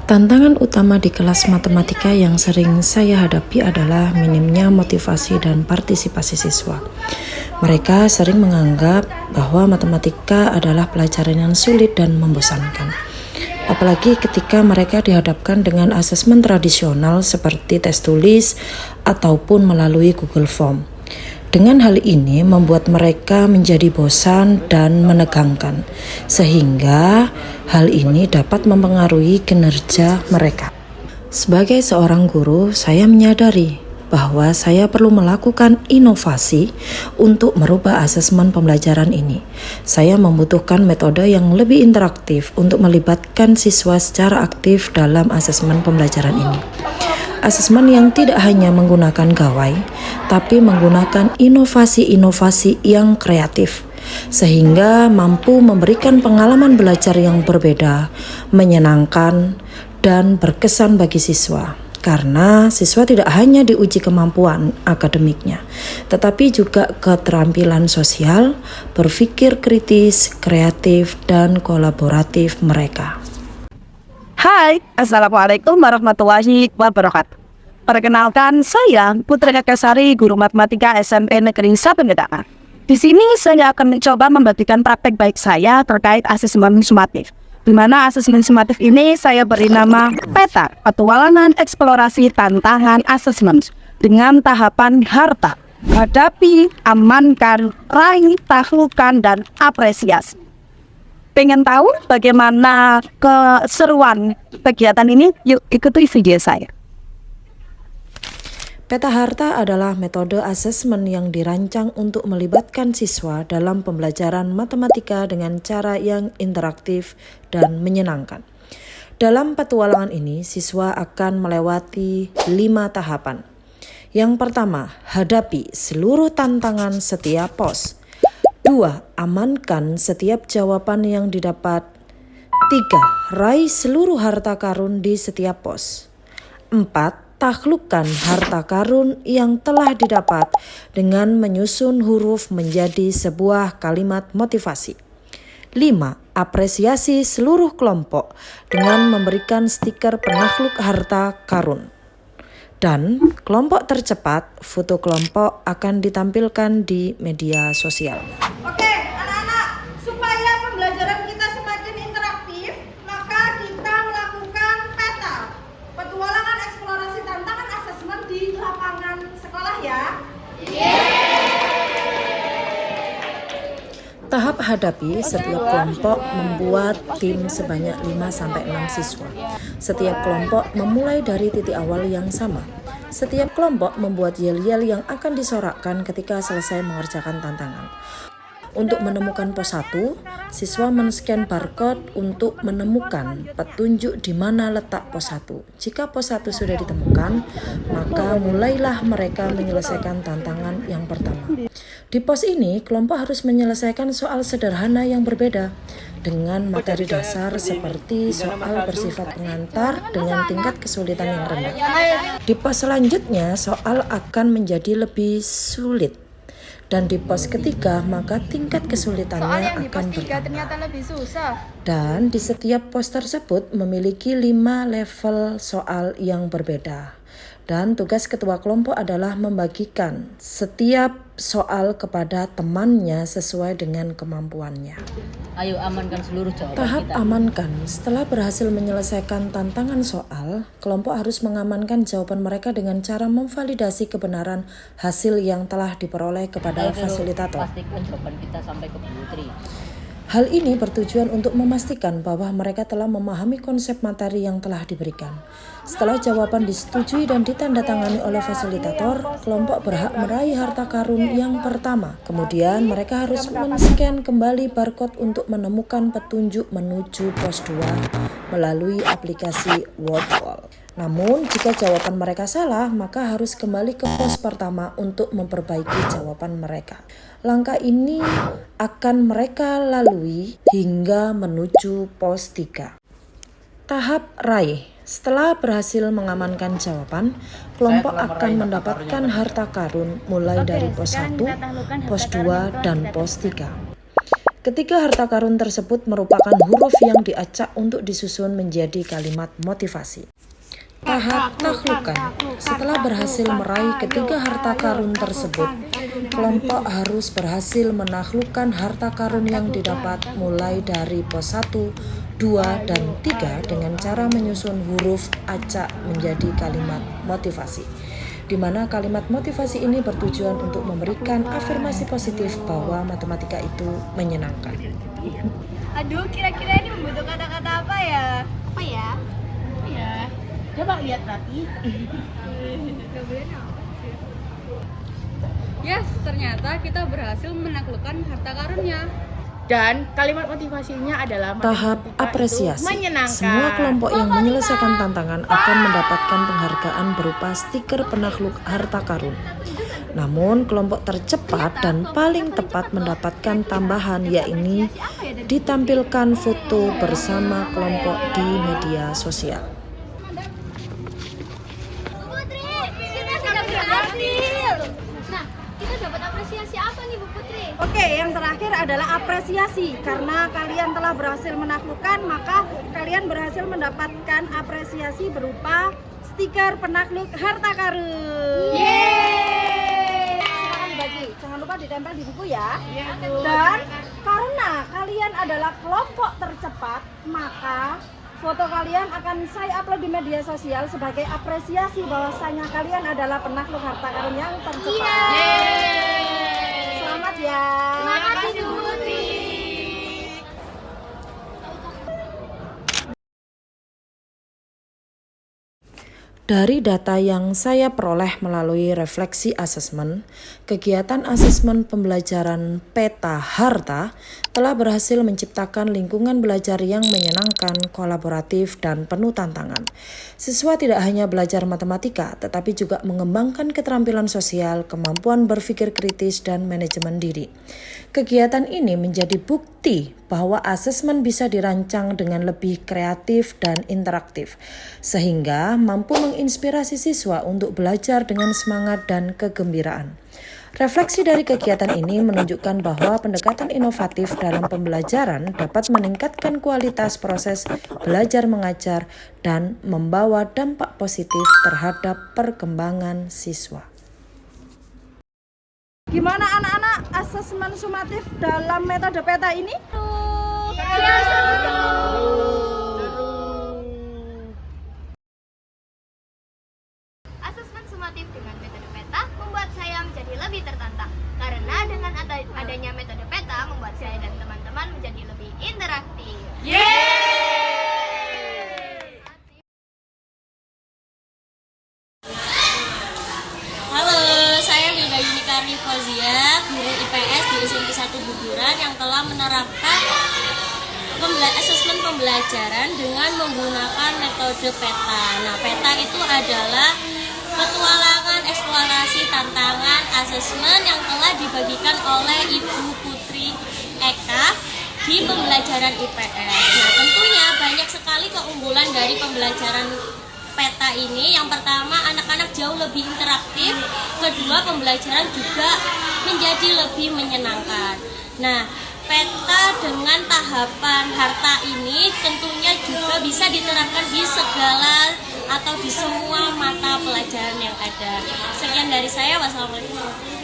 Tantangan utama di kelas matematika yang sering saya hadapi adalah minimnya motivasi dan partisipasi siswa. Mereka sering menganggap bahwa matematika adalah pelajaran yang sulit dan membosankan. Apalagi ketika mereka dihadapkan dengan asesmen tradisional seperti tes tulis ataupun melalui Google Form. Dengan hal ini membuat mereka menjadi bosan dan menegangkan, sehingga hal ini dapat mempengaruhi kinerja mereka. Sebagai seorang guru, saya menyadari bahwa saya perlu melakukan inovasi untuk merubah asesmen pembelajaran ini. Saya membutuhkan metode yang lebih interaktif untuk melibatkan siswa secara aktif dalam asesmen pembelajaran ini. Asesmen yang tidak hanya menggunakan gawai, tapi menggunakan inovasi-inovasi yang kreatif, sehingga mampu memberikan pengalaman belajar yang berbeda, menyenangkan, dan berkesan bagi siswa. Karena siswa tidak hanya diuji kemampuan akademiknya, tetapi juga keterampilan sosial, berpikir kritis, kreatif, dan kolaboratif mereka. Hai, Assalamualaikum warahmatullahi wabarakatuh. Perkenalkan, saya Putri Kakasari, guru matematika SMP Negeri 1 Medan. Di sini saya akan mencoba membagikan praktek baik saya terkait asesmen sumatif. Di mana asesmen sumatif ini saya beri nama PETA, Petualangan Eksplorasi Tantangan Asesmen, dengan tahapan harta, hadapi, amankan, raih, taklukkan, dan apresiasi. Pengen tahu bagaimana keseruan kegiatan ini? Yuk ikuti video saya. Peta harta adalah metode asesmen yang dirancang untuk melibatkan siswa dalam pembelajaran matematika dengan cara yang interaktif dan menyenangkan. Dalam petualangan ini, siswa akan melewati 5 tahapan. Yang pertama, hadapi seluruh tantangan setiap pos. 2. Amankan setiap jawaban yang didapat. 3. Raih seluruh harta karun di setiap pos. 4. Taklukkan harta karun yang telah didapat dengan menyusun huruf menjadi sebuah kalimat motivasi. 5. Apresiasi seluruh kelompok dengan memberikan stiker penakluk harta karun. Dan kelompok tercepat, foto kelompok akan ditampilkan di media sosial. Oke, anak-anak, supaya pembelajaran kita semakin interaktif, maka kita melakukan PETA, Petualangan Eksplorasi Tantangan Asesmen di lapangan sekolah ya. Tahap hadapi, setiap kelompok membuat tim sebanyak 5-6 siswa. Setiap kelompok memulai dari titik awal yang sama. Setiap kelompok membuat yel-yel yang akan disorakkan ketika selesai mengerjakan tantangan. Untuk menemukan pos 1, siswa men-scan barcode untuk menemukan petunjuk di mana letak pos 1. Jika pos 1 sudah ditemukan, maka mulailah mereka menyelesaikan tantangan yang pertama. Di pos ini, kelompok harus menyelesaikan soal sederhana yang berbeda dengan materi dasar seperti soal bersifat pengantar dengan tingkat kesulitan yang rendah. Di pos selanjutnya, soal akan menjadi lebih sulit. Dan di pos ketiga, maka tingkat kesulitannya akan bertambah. Dan di setiap pos tersebut memiliki 5 level soal yang berbeda. Dan tugas ketua kelompok adalah membagikan setiap soal kepada temannya sesuai dengan kemampuannya. Ayo amankan seluruh jawaban Tahap kita. amankan. Setelah berhasil menyelesaikan tantangan soal, kelompok harus mengamankan jawaban mereka dengan cara memvalidasi kebenaran hasil yang telah diperoleh kepada fasilitator. Pastikan jawaban kita sampai ke Putri. Hal ini bertujuan untuk memastikan bahwa mereka telah memahami konsep materi yang telah diberikan. Setelah jawaban disetujui dan ditandatangani oleh fasilitator, kelompok berhak meraih harta karun yang pertama. Kemudian mereka harus men-scan kembali barcode untuk menemukan petunjuk menuju pos 2 melalui aplikasi Wordwall. Namun, jika jawaban mereka salah, maka harus kembali ke pos pertama untuk memperbaiki jawaban mereka. Langkah ini akan mereka lalui hingga menuju pos 3. Tahap raih. Setelah berhasil mengamankan jawaban, kelompok akan mendapatkan harta karun mulai dari pos 1, pos 2, dan pos 3. Ketiga harta karun tersebut merupakan huruf yang diacak untuk disusun menjadi kalimat motivasi. Tahap takhlukan. Setelah berhasil meraih ketiga harta karun tersebut, kelompok harus berhasil menaklukkan harta karun yang didapat mulai dari pos 1, 2, dan 3 dengan cara menyusun huruf acak menjadi kalimat motivasi, di mana kalimat motivasi ini bertujuan untuk memberikan afirmasi positif bahwa matematika itu menyenangkan. Aduh, kira-kira ini membutuhkan kata-kata apa ya? Apa ya? Coba lihat rapi. Yes, ternyata kita berhasil menaklukkan harta karunnya. Dan kalimat motivasinya adalah Tahap matematika itu apresiasi. menyenangkan. Semua kelompok yang menyelesaikan tantangan akan mendapatkan penghargaan berupa stiker penakluk harta karun. Namun, kelompok tercepat dan paling tepat mendapatkan tambahan, yakni ditampilkan foto bersama kelompok di media sosial. Nah, kita dapat apresiasi apa nih Bu Putri? Oke, yang terakhir adalah apresiasi. Karena kalian telah berhasil menaklukkan, maka kalian berhasil mendapatkan apresiasi berupa stiker penakluk harta karun. Yeay! Silakan dibagi. Jangan lupa ditempel di buku ya. Dan karena kalian adalah kelompok tercepat, maka foto kalian akan saya upload di media sosial sebagai apresiasi bahwasanya kalian adalah penakluk harta karun yang tercepat. Selamat ya. Terima kasih Bu Putri. Dari data yang saya peroleh melalui refleksi asesmen, kegiatan asesmen pembelajaran peta harta telah berhasil menciptakan lingkungan belajar yang menyenangkan, kolaboratif, dan penuh tantangan. Siswa tidak hanya belajar matematika, tetapi juga mengembangkan keterampilan sosial, kemampuan berpikir kritis, dan manajemen diri. Kegiatan ini menjadi bukti bahwa asesmen bisa dirancang dengan lebih kreatif dan interaktif, sehingga mampu menginspirasi siswa untuk belajar dengan semangat dan kegembiraan. Refleksi dari kegiatan ini menunjukkan bahwa pendekatan inovatif dalam pembelajaran dapat meningkatkan kualitas proses belajar mengajar dan membawa dampak positif terhadap perkembangan siswa. Gimana anak-anak asesmen sumatif dalam metode peta ini? Asesmen sumatif dengan metode peta membuat saya menjadi lebih tertantang. Karena dengan adanya metode peta membuat saya dan teman-teman menjadi lebih interaktif. Halo, saya Milda Yunikari Fozia, guru IPS di SMP 1 Buburan yang telah menerapkan asesmen pembelajaran dengan menggunakan metode peta. Nah, peta itu adalah petualangan, eksplorasi, tantangan, asesmen yang telah dibagikan oleh Ibu Putri Eka di pembelajaran IPS. Nah, tentunya banyak sekali keunggulan dari pembelajaran peta ini. Yang pertama, anak-anak jauh lebih interaktif. Kedua, pembelajaran juga menjadi lebih menyenangkan. Nah, peta dengan tahapan harta ini tentunya juga bisa diterapkan di segala atau di semua mata pelajaran yang ada. Sekian dari saya. Wassalamualaikum.